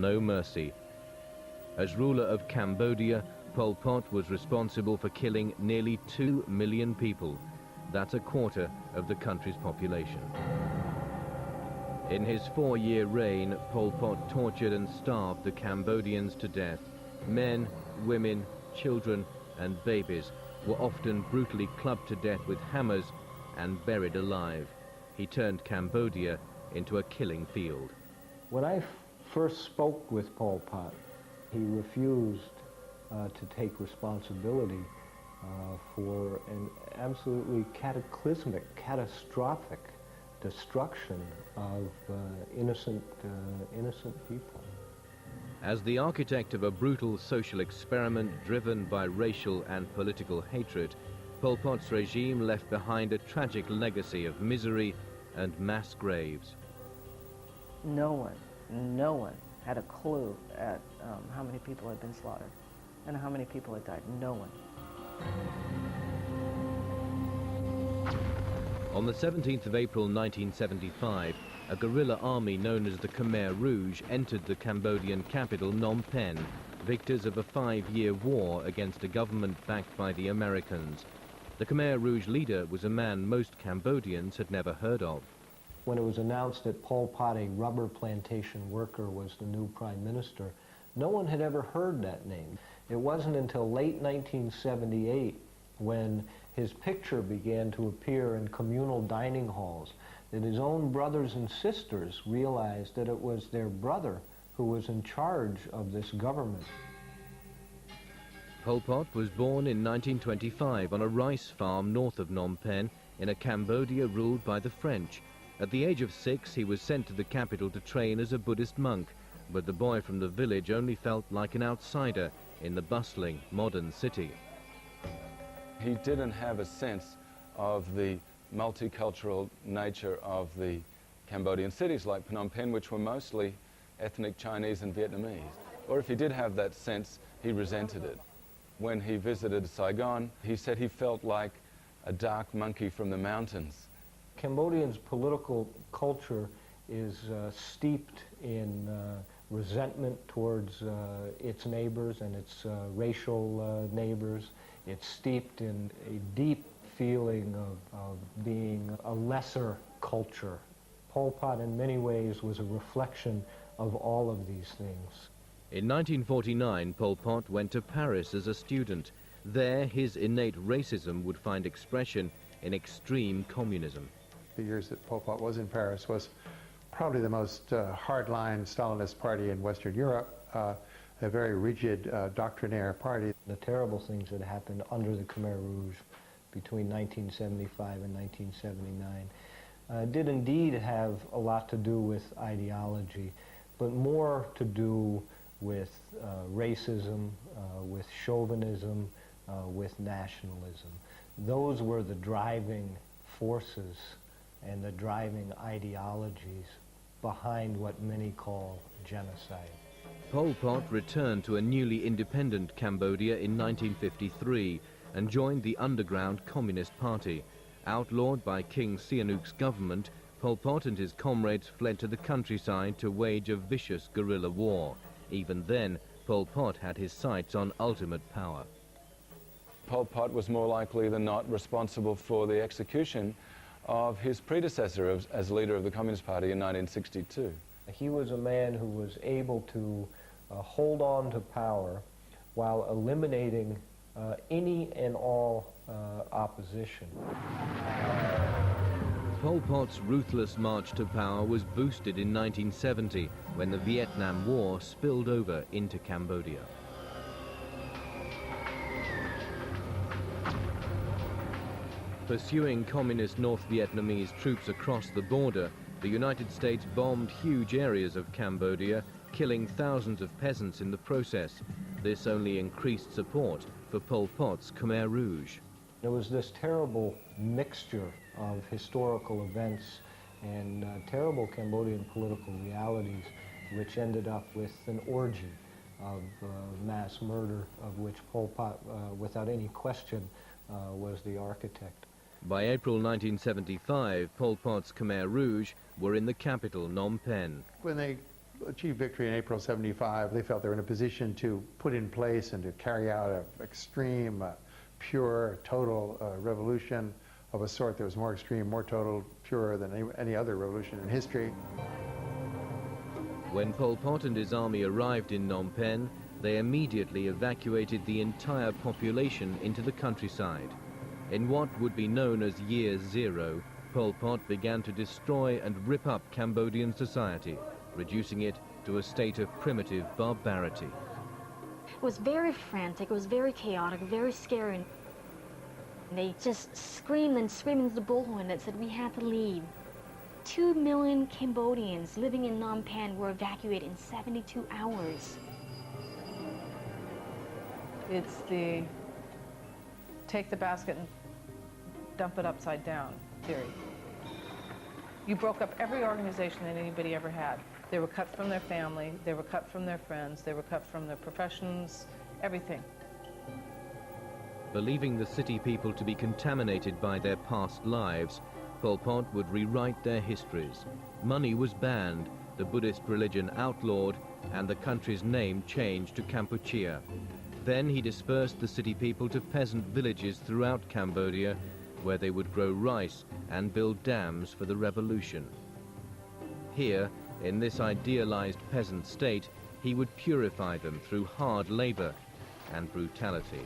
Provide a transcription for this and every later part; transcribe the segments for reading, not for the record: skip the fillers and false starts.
no mercy. As ruler of Cambodia, Pol Pot was responsible for killing nearly 2 million people. That's a quarter of the country's population. In his 4-year reign, Pol Pot tortured and starved the Cambodians to death. Men, women, children and babies were often brutally clubbed to death with hammers and buried alive. He turned Cambodia into a killing field. When I first spoke with Pol Pot, he refused to take responsibility for an absolutely cataclysmic, catastrophic destruction of innocent people. As the architect of a brutal social experiment driven by racial and political hatred, Pol Pot's regime left behind a tragic legacy of misery and mass graves. No one had a clue at how many people had been slaughtered and how many people had died. No one. On the 17th of April 1975, a guerrilla army known as the Khmer Rouge entered the Cambodian capital, Phnom Penh, victors of a 5-year war against a government backed by the Americans. The Khmer Rouge leader was a man most Cambodians had never heard of. When it was announced that Pol Pot, a rubber plantation worker, was the new prime minister, no one had ever heard that name. It wasn't until late 1978, when his picture began to appear in communal dining halls, that his own brothers and sisters realized that it was their brother who was in charge of this government. Pol Pot was born in 1925 on a rice farm north of Phnom Penh in a Cambodia ruled by the French. At the age of 6, he was sent to the capital to train as a Buddhist monk, but the boy from the village only felt like an outsider in the bustling, modern city. He didn't have a sense of the multicultural nature of the Cambodian cities like Phnom Penh, which were mostly ethnic Chinese and Vietnamese. Or if he did have that sense, he resented it. When he visited Saigon, he said he felt like a dark monkey from the mountains. Cambodia's political culture is steeped in resentment towards its neighbors and its racial neighbors. It's steeped in a deep feeling of being a lesser culture. Pol Pot in many ways was a reflection of all of these things. In 1949, Pol Pot went to Paris as a student. There, his innate racism would find expression in extreme communism. The years that Pol Pot was in Paris was probably the most hardline Stalinist party in Western Europe, a very rigid doctrinaire party. The terrible things that happened under the Khmer Rouge between 1975 and 1979 did indeed have a lot to do with ideology, but more to do with racism, with chauvinism, with nationalism. Those were the driving forces and the driving ideologies behind what many call genocide. Pol Pot returned to a newly independent Cambodia in 1953 and joined the underground Communist Party. Outlawed by King Sihanouk's government, Pol Pot and his comrades fled to the countryside to wage a vicious guerrilla war. Even then, Pol Pot had his sights on ultimate power. Pol Pot was more likely than not responsible for the execution of his predecessor as leader of the Communist Party in 1962. He was a man who was able to hold on to power while eliminating any and all opposition. Pol Pot's ruthless march to power was boosted in 1970 when the Vietnam War spilled over into Cambodia. Pursuing communist North Vietnamese troops across the border, the United States bombed huge areas of Cambodia, killing thousands of peasants in the process. This only increased support for Pol Pot's Khmer Rouge. There was this terrible mixture of historical events and terrible Cambodian political realities, which ended up with an orgy of mass murder, of which Pol Pot, without any question, was the architect. By April 1975, Pol Pot's Khmer Rouge were in the capital, Phnom Penh. When they achieved victory in April '75, they felt they were in a position to put in place and to carry out an extreme, pure, total revolution of a sort that was more extreme, more total, purer than any other revolution in history. When Pol Pot and his army arrived in Phnom Penh, they immediately evacuated the entire population into the countryside. In what would be known as Year Zero, Pol Pot began to destroy and rip up Cambodian society, reducing it to a state of primitive barbarity. It was very frantic, it was very chaotic, very scary. They just screamed and screamed into the bullhorn that said we had to leave. 2 million Cambodians living in Phnom Penh were evacuated in 72 hours. It's the take the basket and dump it upside down theory. You broke up every organization that anybody ever had. They were cut from their family, they were cut from their friends, they were cut from their professions, everything. Believing the city people to be contaminated by their past lives, Pol Pot would rewrite their histories. Money was banned, the Buddhist religion outlawed, and the country's name changed to Kampuchea. Then he dispersed the city people to peasant villages throughout Cambodia, where they would grow rice and build dams for the revolution. Here, in this idealized peasant state, he would purify them through hard labor and brutality.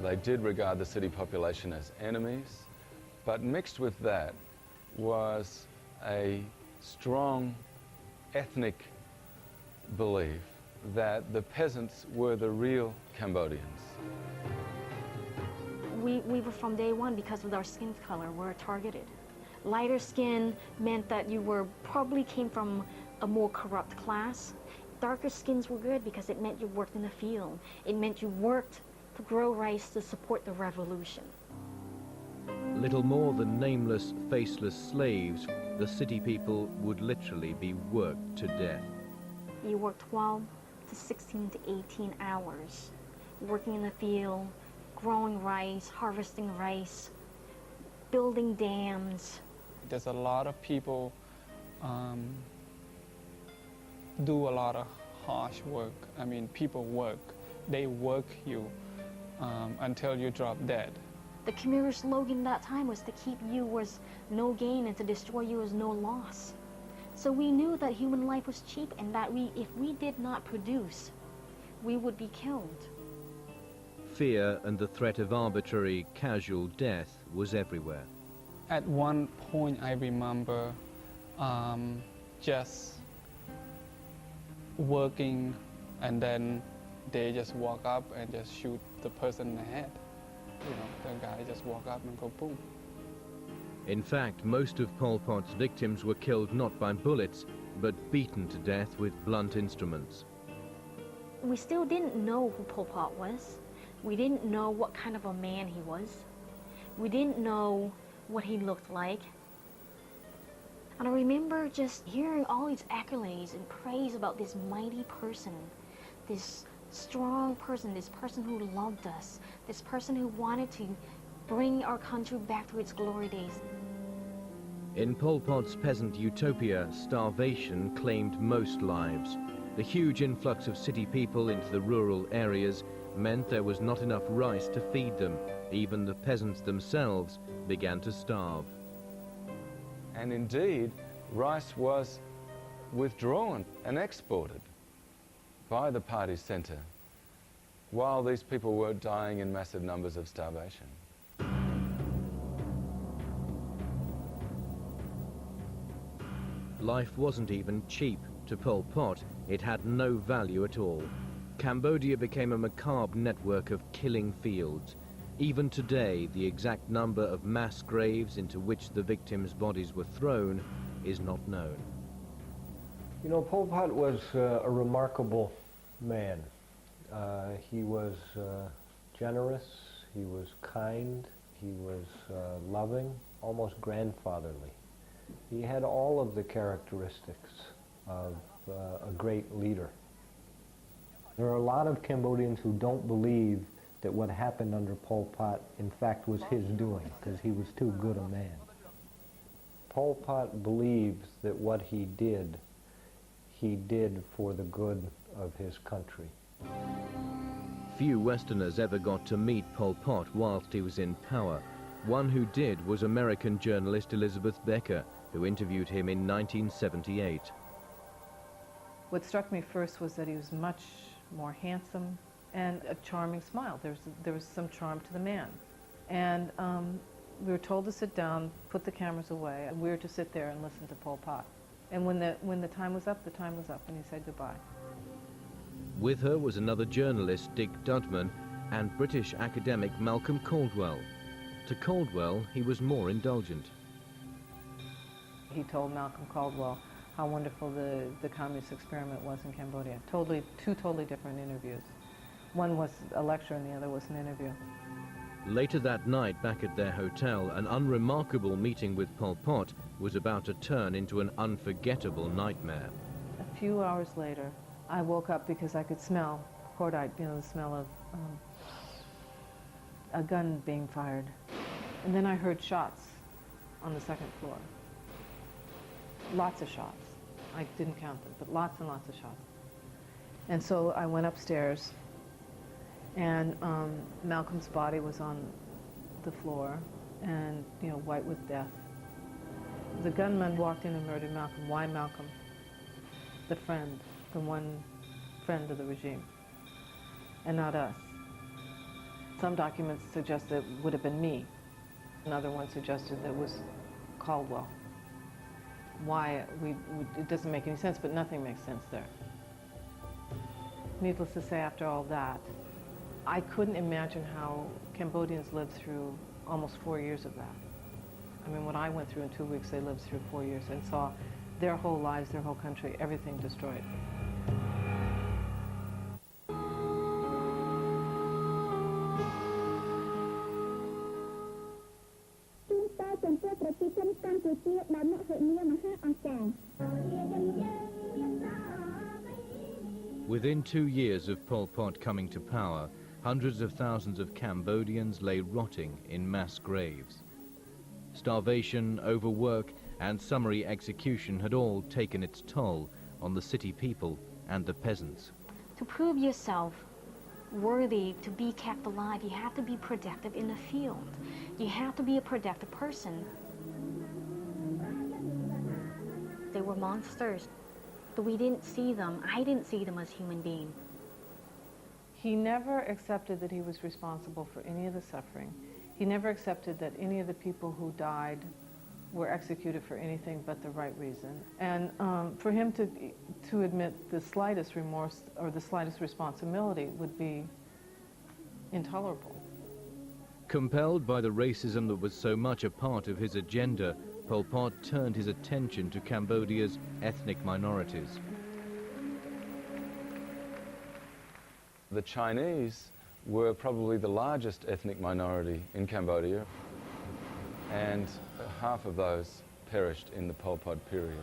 They did regard the city population as enemies, but mixed with that was a strong ethnic belief that the peasants were the real Cambodians. We were from day one, because of our skin color, we're targeted. Lighter skin meant that you probably came from a more corrupt class. Darker skins were good because it meant you worked in the field. It meant you worked to grow rice to support the revolution. Little more than nameless, faceless slaves, the city people would literally be worked to death. You work 12 to 16 to 18 hours, working in the field, growing rice, harvesting rice, building dams. There's a lot of people do a lot of harsh work. I mean, people work. They work you until you drop dead. The Khmer slogan that time was to keep you was no gain and to destroy you was no loss. So we knew that human life was cheap and that if we did not produce, we would be killed. Fear and the threat of arbitrary, casual death was everywhere. At one point, I remember just working, and then they just walk up and just shoot the person in the head. You know, the guy just walk up and go boom. In fact, most of Pol Pot's victims were killed not by bullets, but beaten to death with blunt instruments. We still didn't know who Pol Pot was. We didn't know what kind of a man he was. We didn't know what he looked like. And I remember just hearing all these accolades and praise about this mighty person, this strong person, this person who loved us, this person who wanted to bring our country back to its glory days. In Pol Pot's peasant utopia, starvation claimed most lives. The huge influx of city people into the rural areas meant there was not enough rice to feed them. Even the peasants themselves began to starve. And indeed, rice was withdrawn and exported by the party centre while these people were dying in massive numbers of starvation. Life wasn't even cheap. To Pol Pot, it had no value at all. Cambodia became a macabre network of killing fields. Even today, the exact number of mass graves into which the victims' bodies were thrown is not known. You know, Pol Pot was a remarkable man. He was generous, he was kind, he was loving, almost grandfatherly. He had all of the characteristics of a great leader. There are a lot of Cambodians who don't believe that what happened under Pol Pot, in fact, was his doing, because he was too good a man. Pol Pot believes that what he did for the good of his country. Few Westerners ever got to meet Pol Pot whilst he was in power. One who did was American journalist Elizabeth Becker, who interviewed him in 1978. What struck me first was that he was much more handsome and a charming smile. There was some charm to the man. And we were told to sit down, put the cameras away, and we were to sit there and listen to Pol Pot. And when the time was up, the time was up, and he said goodbye. With her was another journalist, Dick Dudman, and British academic Malcolm Caldwell. To Caldwell, he was more indulgent. He told Malcolm Caldwell how wonderful the communist experiment was in Cambodia. Two totally different interviews. One was a lecture and the other was an interview. Later that night, back at their hotel, an unremarkable meeting with Pol Pot was about to turn into an unforgettable nightmare. A few hours later, I woke up because I could smell cordite, the smell of a gun being fired. And then I heard shots on the second floor. Lots of shots. I didn't count them, but lots and lots of shots. And so I went upstairs, and Malcolm's body was on the floor, and white with death. The gunman walked in and murdered Malcolm. Why Malcolm? The friend, the one friend of the regime, and not us. Some documents suggest that it would have been me. Another one suggested that it was Caldwell. Why? It doesn't make any sense, but nothing makes sense there. Needless to say, after all that, I couldn't imagine how Cambodians lived through almost 4 years of that. I mean, what I went through in 2 weeks, they lived through 4 years and saw their whole lives, their whole country, everything destroyed. Within 2 years of Pol Pot coming to power, hundreds of thousands of Cambodians lay rotting in mass graves. Starvation, overwork, and summary execution had all taken its toll on the city people and the peasants. To prove yourself worthy to be kept alive, you have to be productive in the field. You have to be a productive person. They were monsters, but we didn't see them. I didn't see them as human beings. He never accepted that he was responsible for any of the suffering. He never accepted that any of the people who died were executed for anything but the right reason. And for him to admit the slightest remorse or the slightest responsibility would be intolerable. Compelled by the racism that was so much a part of his agenda, Pol Pot turned his attention to Cambodia's ethnic minorities. The Chinese were probably the largest ethnic minority in Cambodia, and half of those perished in the Pol Pot period.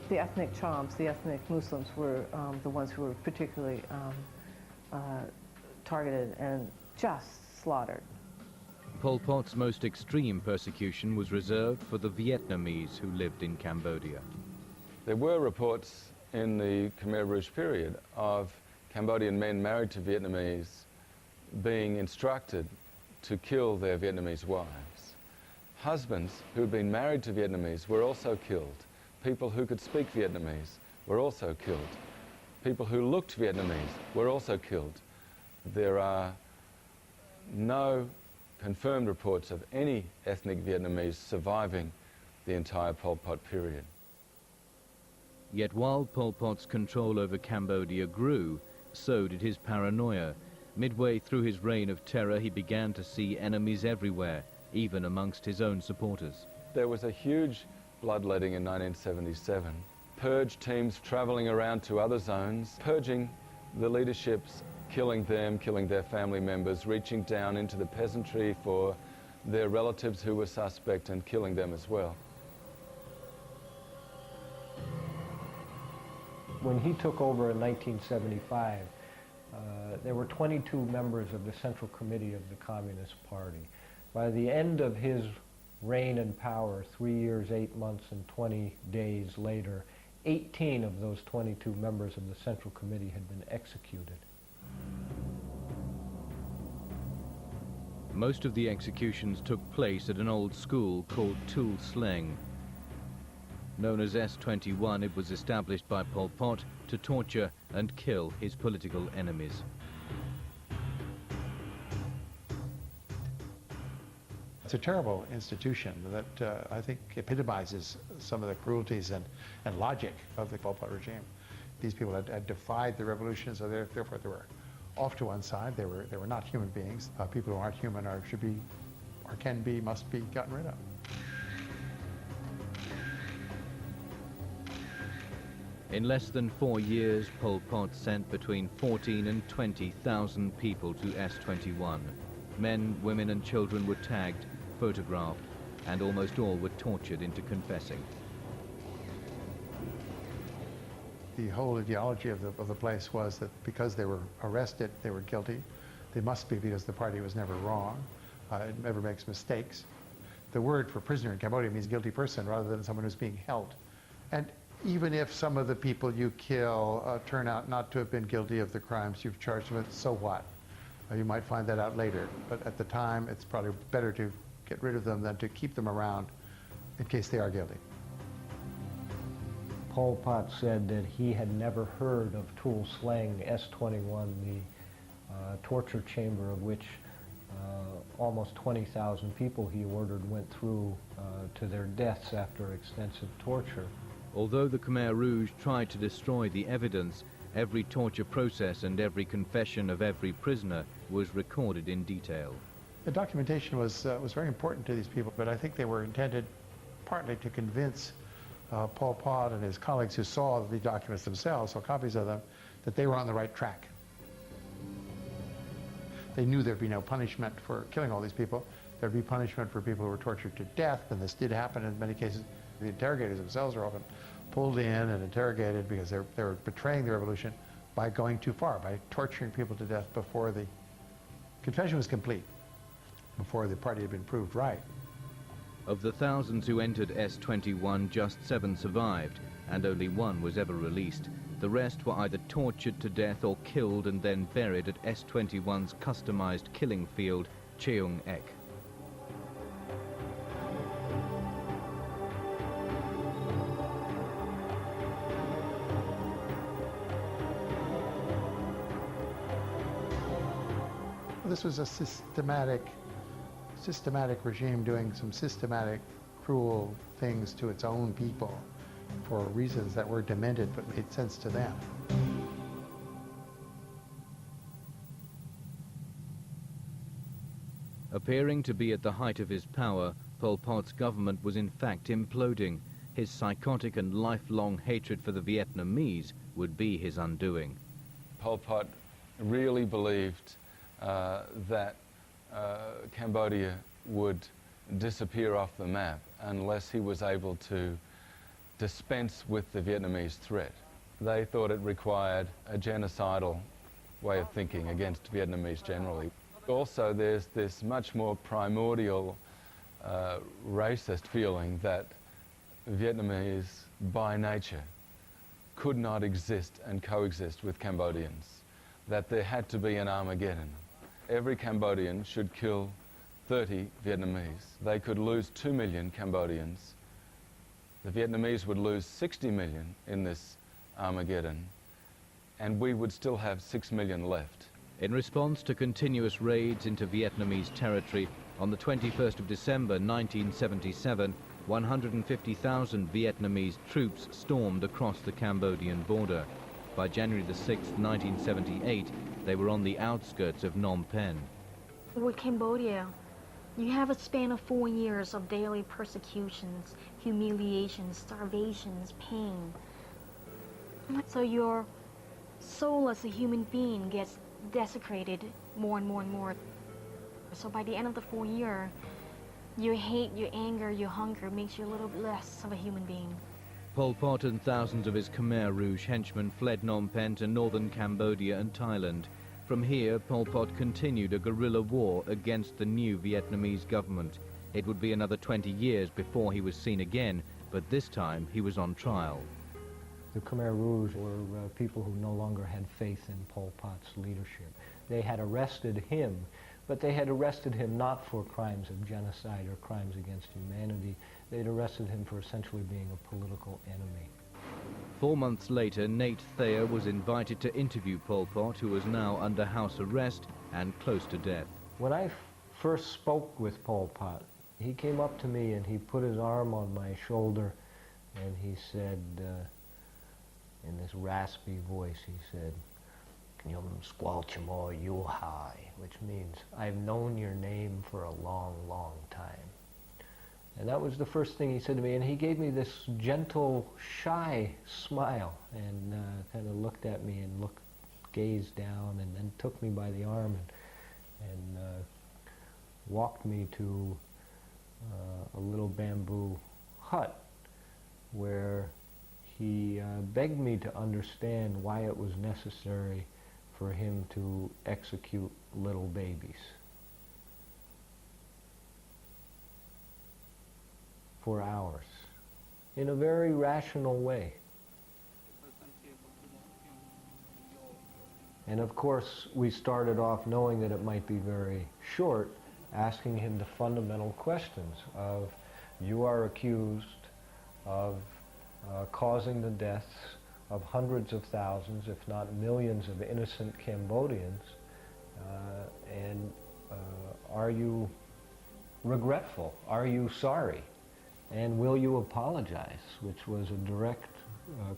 The ethnic Chams, the ethnic Muslims, were the ones who were particularly targeted and just slaughtered. Pol Pot's most extreme persecution was reserved for the Vietnamese who lived in Cambodia. There were reports in the Khmer Rouge period of Cambodian men married to Vietnamese being instructed to kill their Vietnamese wives. Husbands who had been married to Vietnamese were also killed. People who could speak Vietnamese were also killed. People who looked Vietnamese were also killed. There are no confirmed reports of any ethnic Vietnamese surviving the entire Pol Pot period. Yet while Pol Pot's control over Cambodia grew, so did his paranoia. Midway through his reign of terror, he began to see enemies everywhere, even amongst his own supporters. There was a huge bloodletting in 1977. Purge teams traveling around to other zones, purging the leaderships, killing them, killing their family members, reaching down into the peasantry for their relatives who were suspect and killing them as well. When he took over in 1975, there were 22 members of the Central Committee of the Communist Party. By the end of his reign in power, 3 years, 8 months, and 20 days later, 18 of those 22 members of the Central Committee had been executed. Most of the executions took place at an old school called Tul Sleng. Known as S21, it was established by Pol Pot to torture and kill his political enemies. It's a terrible institution that I think epitomizes some of the cruelties and logic of the Pol Pot regime. These people had defied the revolution, so therefore they were off to one side. They were not human beings. People who aren't human should be, or can be, must be gotten rid of. In less than 4 years, Pol Pot sent between 14 and 20,000 people to S21. Men, women and children were tagged, photographed, and almost all were tortured into confessing. The whole ideology of the place was that because they were arrested, they were guilty. They must be, because the party was never wrong. It never makes mistakes. The word for prisoner in Cambodia means guilty person rather than someone who's being held. And even if some of the people you kill turn out not to have been guilty of the crimes you've charged them with, so what? You might find that out later. But at the time, it's probably better to get rid of them than to keep them around in case they are guilty. Pol Pot said that he had never heard of Tul Sleng S21, the torture chamber of which almost 20,000 people he ordered went through to their deaths after extensive torture. Although the Khmer Rouge tried to destroy the evidence, every torture process and every confession of every prisoner was recorded in detail. The documentation was very important to these people, but I think they were intended partly to convince Pol Pot and his colleagues who saw the documents themselves, saw copies of them, that they were on the right track. They knew there'd be no punishment for killing all these people. There'd be punishment for people who were tortured to death, and this did happen in many cases. The interrogators themselves were often pulled in and interrogated because they were betraying the revolution by going too far, by torturing people to death before the confession was complete, before the party had been proved right. Of the thousands who entered S21, just 7 survived, and only 1 was ever released. The rest were either tortured to death or killed and then buried at S21's customized killing field, Cheung Ek. This was a systematic regime doing some systematic, cruel things to its own people for reasons that were demented but made sense to them. Appearing to be at the height of his power, Pol Pot's government was in fact imploding. His psychotic and lifelong hatred for the Vietnamese would be his undoing. Pol Pot really believed that Cambodia would disappear off the map unless he was able to dispense with the Vietnamese threat. They thought it required a genocidal way of thinking against Vietnamese generally. Also, there's this much more primordial racist feeling that Vietnamese, by nature, could not exist and coexist with Cambodians, that there had to be an Armageddon. Every Cambodian should kill 30 Vietnamese. They could lose 2 million Cambodians. The Vietnamese would lose 60 million in this Armageddon, and we would still have 6 million left. In response to continuous raids into Vietnamese territory, on the 21st of December 1977, 150,000 Vietnamese troops stormed across the Cambodian border. By January the 6th, 1978, they were on the outskirts of Phnom Penh. With Cambodia, you have a span of 4 years of daily persecutions, humiliations, starvations, pain. So your soul as a human being gets desecrated more and more and more. So by the end of the 4 year, your hate, your anger, your hunger makes you a little bit less of a human being. Pol Pot and thousands of his Khmer Rouge henchmen fled Phnom Penh to northern Cambodia and Thailand. From here, Pol Pot continued a guerrilla war against the new Vietnamese government. It would be another 20 years before he was seen again, but this time he was on trial. The Khmer Rouge were people who no longer had faith in Pol Pot's leadership. They had arrested him, but they had arrested him not for crimes of genocide or crimes against humanity. They had arrested him for essentially being a political enemy. 4 months later, Nate Thayer was invited to interview Pol Pot, who was now under house arrest and close to death. When I first spoke with Pol Pot, he came up to me and he put his arm on my shoulder and he said, in this raspy voice, he said, "Nyum squalchimo yuhai," which means, "I've known your name for a long, long time." And that was the first thing he said to me, and he gave me this gentle, shy smile and kind of looked at me and gazed down and then took me by the arm and walked me to a little bamboo hut where he begged me to understand why it was necessary for him to execute little babies. For hours, in a very rational way. And of course, we started off knowing that it might be very short, asking him the fundamental questions of, you are accused of causing the deaths of hundreds of thousands, if not millions, of innocent Cambodians, and are you regretful? Are you sorry? And will you apologize? Which was a direct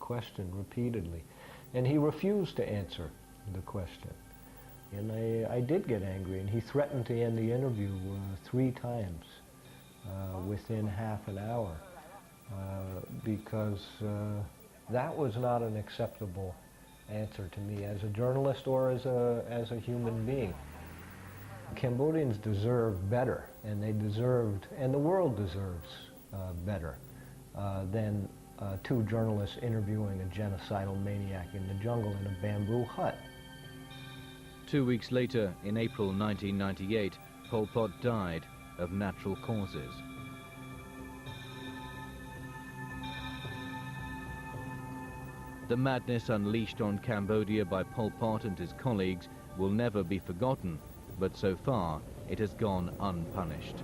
question repeatedly. And he refused to answer the question. And I did get angry, and he threatened to end the interview 3 times within half an hour because that was not an acceptable answer to me as a journalist or as a human being. Cambodians deserve better, and they deserved, and the world deserves better than 2 journalists interviewing a genocidal maniac in the jungle in a bamboo hut. 2 weeks later, in April 1998, Pol Pot died of natural causes. The madness unleashed on Cambodia by Pol Pot and his colleagues will never be forgotten, but so far it has gone unpunished.